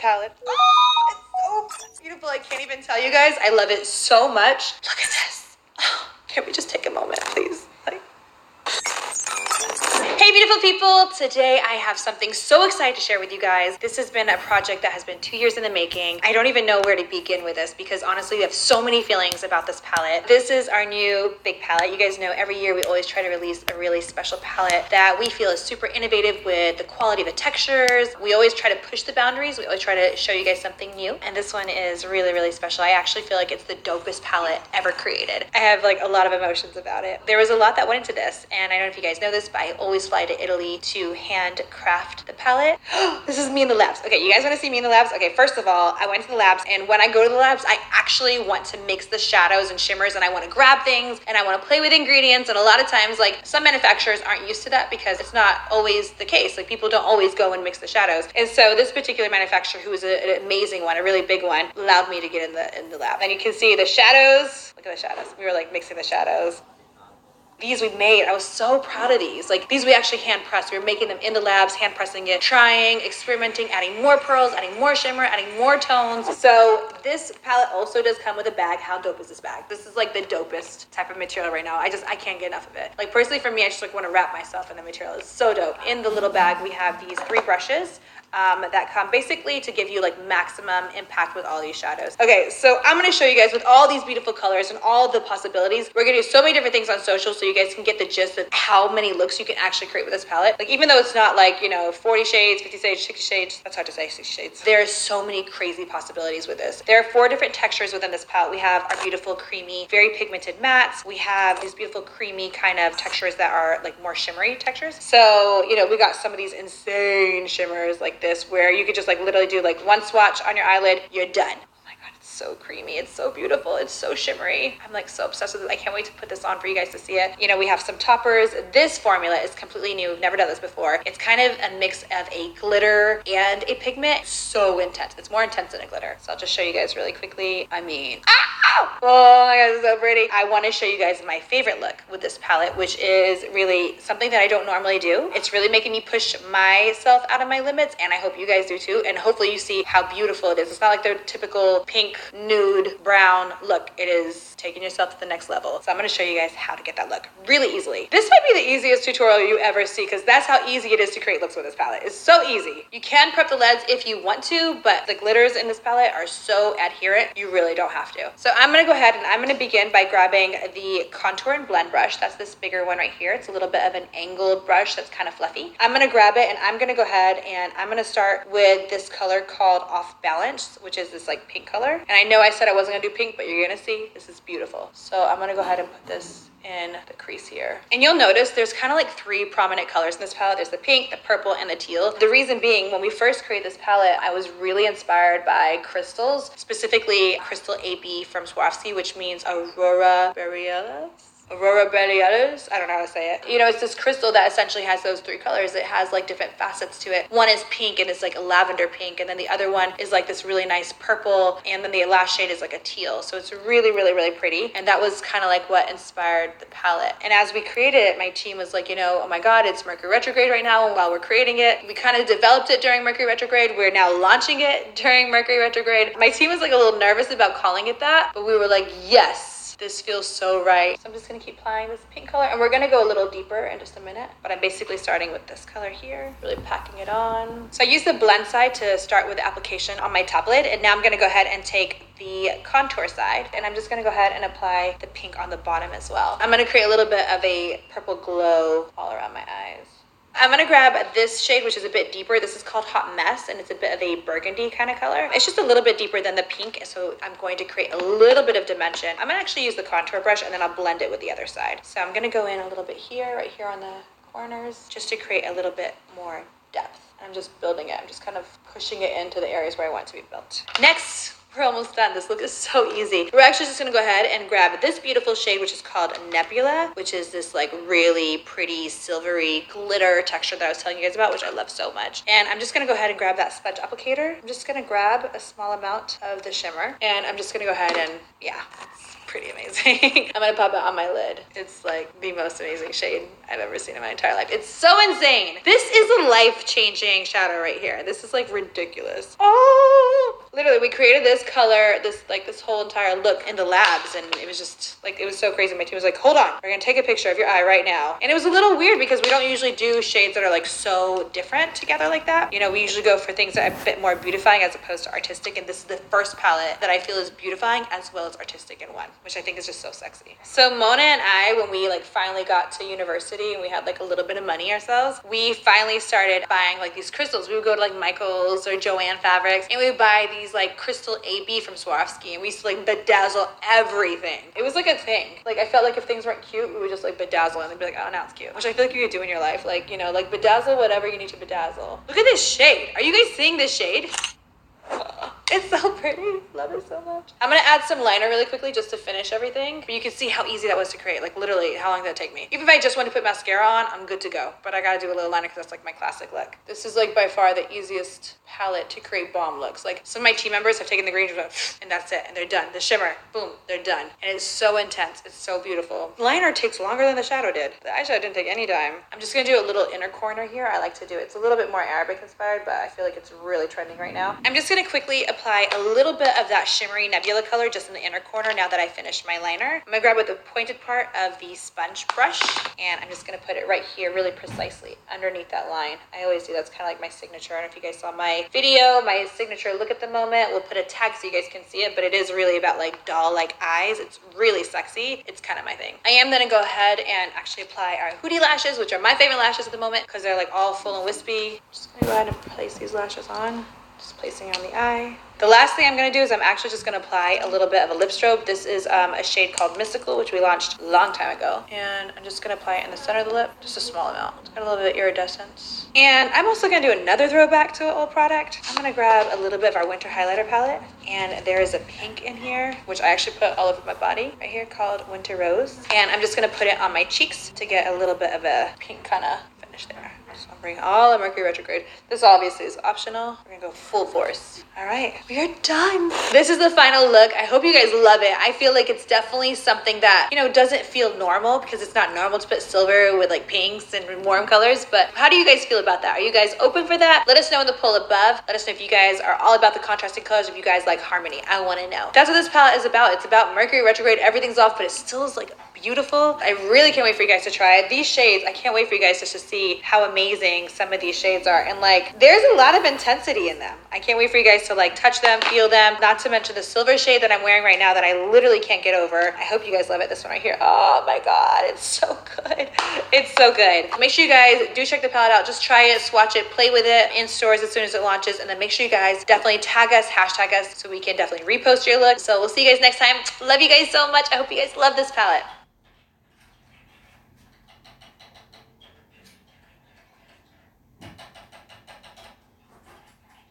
palette. Oh, it's so beautiful. I can't even tell you guys. I love it so much. Look at this. Oh, can we just take a moment, please? Hey beautiful people, today I have something so excited to share with you guys. This has been a project that has been 2 years in the making. I don't even know where to begin with this because honestly we have so many feelings about this palette. This is our new big palette. You guys know every year we always try to release a really special palette that we feel is super innovative with the quality of the textures. We always try to push the boundaries. We always try to show you guys something new. And this one is really, really special. I actually feel like it's the dopest palette ever created. I have like a lot of emotions about it. There was a lot that went into this, and I don't know if you guys know this, but I always fly to Italy to handcraft the palette. This is me in the labs. Okay, you guys want to see me in the labs? Okay, first of all, I went to the labs, and when I go to the labs, I actually want to mix the shadows and shimmers, and I want to grab things, and I want to play with ingredients. And a lot of times, like, some manufacturers aren't used to that because it's not always the case. Like, people don't always go and mix the shadows. And so this particular manufacturer, who is an amazing one, a really big one, allowed me to get in the lab. And you can see the shadows. Look at the shadows. We were like mixing the shadows. These we made, I was so proud of these. Like, these we actually hand pressed. We were making them in the labs, hand pressing it, trying, experimenting, adding more pearls, adding more shimmer, adding more tones. So this palette also does come with a bag. How dope is this bag? This is like the dopest type of material right now. I can't get enough of it. Like, personally for me, I just like want to wrap myself in the material. It's so dope. In the little bag, we have these 3 brushes that come basically to give you like maximum impact with all these shadows. Okay, so I'm gonna show you guys with all these beautiful colors and all the possibilities. We're gonna do so many different things on social so you guys can get the gist of how many looks you can actually create with this palette. Like, even though it's not like, you know, 40 shades, 50 shades, 60 shades, that's hard to say, 60 shades. There are so many crazy possibilities with this. There are 4 different textures within this palette. We have our beautiful creamy, very pigmented mattes. We have these beautiful creamy kind of textures that are like more shimmery textures. So, you know, we got some of these insane shimmers like this where you could just like literally do like one swatch on your eyelid, you're done. So creamy, it's so beautiful, it's so shimmery. I'm like so obsessed with it. I can't wait to put this on for you guys to see it. You know, we have some toppers. This formula is completely new. We've never done this before. It's kind of a mix of a glitter and a pigment. So intense. It's more intense than a glitter. So I'll just show you guys really quickly. I mean, oh my god, it's so pretty. I want to show you guys my favorite look with this palette, which is really something that I don't normally do. It's really making me push myself out of my limits, and I hope you guys do too. And hopefully you see how beautiful it is. It's not like the typical pink, nude, brown look. It is taking yourself to the next level. So I'm going to show you guys how to get that look really easily. This might be the easiest tutorial you ever see because that's how easy it is to create looks with this palette. It's so easy. You can prep the leads if you want to, but the glitters in this palette are so adherent, you really don't have to. So I'm going to go ahead and I'm going to begin by grabbing the contour and blend brush. That's this bigger one right here. It's a little bit of an angled brush that's kind of fluffy. I'm going to grab it and I'm going to go ahead and I'm going to start with this color called Off Balance, which is this like pink color. And I know I said I wasn't gonna do pink, but you're gonna see this is beautiful. So I'm gonna go ahead and put this in the crease here. And you'll notice there's kind of like 3 prominent colors in this palette. There's the pink, the purple, and the teal. The reason being, when we first created this palette, I was really inspired by crystals, specifically crystal AB from Swarovski, which means Aurora Borealis. Aurora Borealis, I don't know how to say it. You know, it's this crystal that essentially has those 3 colors. It has like different facets to it. One is pink and it's like a lavender pink, and then the other one is like this really nice purple, and then the last shade is like a teal. So it's really, really, really pretty. And that was kind of like what inspired the palette. And as we created it, my team was like, you know, oh my God, it's Mercury retrograde right now. And while we're creating it, we kind of developed it during Mercury retrograde. We're now launching it during Mercury retrograde. My team was like a little nervous about calling it that, but we were like, yes. This feels so right. So I'm just gonna keep applying this pink color, and we're gonna go a little deeper in just a minute, but I'm basically starting with this color here, really packing it on. So I use the blend side to start with the application on my top lid, and now I'm gonna go ahead and take the contour side, and I'm just gonna go ahead and apply the pink on the bottom as well. I'm gonna create a little bit of a purple glow all around my eyes. I'm gonna grab this shade, which is a bit deeper. This is called Hot Mess, and it's a bit of a burgundy kind of color. It's just a little bit deeper than the pink, so I'm going to create a little bit of dimension. I'm gonna actually use the contour brush, and then I'll blend it with the other side. So I'm gonna go in a little bit here, right here on the corners, just to create a little bit more depth. I'm just building it. I'm just kind of pushing it into the areas where I want it to be built. Next, we're almost done. This look is so easy. We're actually just gonna go ahead and grab this beautiful shade, which is called Nebula, which is this like really pretty silvery glitter texture that I was telling you guys about, which I love so much. And I'm just gonna go ahead and grab that sponge applicator. I'm just gonna grab a small amount of the shimmer, and I'm just gonna go ahead and, yeah, it's pretty amazing. I'm gonna pop it on my lid. It's like the most amazing shade I've ever seen in my entire life. It's so insane. This is a life-changing shadow right here. This is like ridiculous. Oh Literally, we created this color, this whole entire look in the labs, and it was just like, it was so crazy. My team was like, hold on, we're gonna take a picture of your eye right now. And it was a little weird because we don't usually do shades that are like so different together like that. You know, we usually go for things that are a bit more beautifying as opposed to artistic, and this is the first palette that I feel is beautifying as well as artistic in one, which I think is just so sexy. So Mona and I, when we like finally got to university and we had like a little bit of money ourselves, we finally started buying like these crystals. We would go to like Michael's or Joanne Fabrics and we would buy these like crystal AB from Swarovski, and we used to like bedazzle everything. It was like a thing. Like I felt like if things weren't cute, we would just like bedazzle and they'd be like, oh, now it's cute. Which I feel like you could do in your life. Like, you know, like bedazzle whatever you need to bedazzle. Look at this shade. Are you guys seeing this shade? It's so pretty. Love it so much. I'm gonna add some liner really quickly just to finish everything. But you can see how easy that was to create. Like literally, how long did that take me? Even if I just want to put mascara on, I'm good to go. But I gotta do a little liner because that's like my classic look. This is like by far the easiest palette to create bomb looks. Like some of my team members have taken the green and that's it. And they're done. The shimmer, boom, they're done. And it's so intense. It's so beautiful. Liner takes longer than the shadow did. The eyeshadow didn't take any time. I'm just gonna do a little inner corner here. I like to do it. It's a little bit more Arabic inspired, but I feel like it's really trending right now. I'm just gonna quickly apply a little bit of that shimmery nebula color just in the inner corner now that I finished my liner. I'm gonna grab with the pointed part of the sponge brush and I'm just gonna put it right here really precisely underneath that line. I always do. That's kind of like my signature. I don't know if you guys saw my video, my signature look at the moment. We'll put a tag so you guys can see it, but it is really about like doll-like eyes. It's really sexy. It's kind of my thing. I am gonna go ahead and actually apply our Hootie lashes, which are my favorite lashes at the moment because they're like all full and wispy. Just gonna go ahead and place these lashes on. Just placing it on the eye. The last thing I'm going to do is I'm actually just going to apply a little bit of a lip strobe. This is a shade called Mystical, which we launched a long time ago. And I'm just going to apply it in the center of the lip, just a small amount. It's got a little bit of iridescence. And I'm also going to do another throwback to an old product. I'm going to grab a little bit of our winter highlighter palette. And there is a pink in here, which I actually put all over my body right here called Winter Rose. And I'm just going to put it on my cheeks to get a little bit of a pink kind of finish there. So I'm bringing all of Mercury retrograde. This obviously is optional. We're gonna go full force. All right, we are done. This is the final look. I hope you guys love it. I feel like it's definitely something that, you know, doesn't feel normal because it's not normal to put silver with like pinks and warm colors. But how do you guys feel about that? Are you guys open for that? Let us know in the poll above. Let us know if you guys are all about the contrasting colors, if you guys like harmony. I want to know. That's what this palette is about. It's about Mercury retrograde. Everything's off, but it still is like beautiful. I really can't wait for you guys to try it. These shades, I can't wait for you guys just to see how amazing some of these shades are. And like, there's a lot of intensity in them. I can't wait for you guys to like touch them, feel them. Not to mention the silver shade that I'm wearing right now that I literally can't get over. I hope you guys love it. This one right here. Oh my God, it's so good. It's so good. Make sure you guys do check the palette out. Just try it, swatch it, play with it in stores as soon as it launches. And then make sure you guys definitely tag us, hashtag us, so we can definitely repost your look. So we'll see you guys next time. Love you guys so much. I hope you guys love this palette.